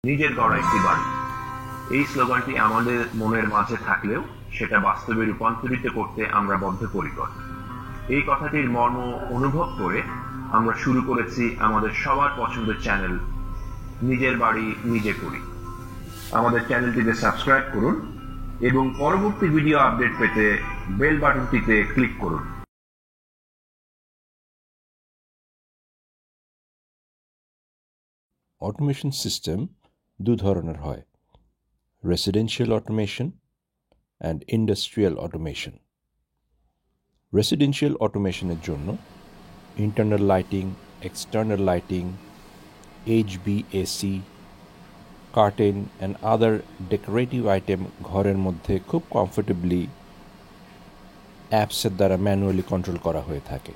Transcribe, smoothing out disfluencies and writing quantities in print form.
নিজের গড়া একটি বাড়ি, এই স্লোগানটি আমাদের মনের মাঝে থাকলেও সেটা বাস্তবে রূপান্তরিত করতে আমরা বদ্ধপরিকর। এই কথাটির মর্ম অনুভব করে আমরা শুরু করেছি আমাদের সবার পছন্দের চ্যানেল নিজের বাড়ি নিজে করি। আমাদের চ্যানেলটিতে সাবস্ক্রাইব করুন এবং পরবর্তী ভিডিও আপডেট পেতে বেল বাটনটিতে ক্লিক করুন। অটোমেশন সিস্টেম দু ধরনের হয়, residential automation and industrial automation. Residential অটোমেশনের জন্য internal lighting, external lighting, HVAC, curtain and other decorative item ঘরের মধ্যে খুব কমফোর্টেবলি অ্যাপসের দ্বারা ম্যানুয়ালি কন্ট্রোল করা হয়ে থাকে।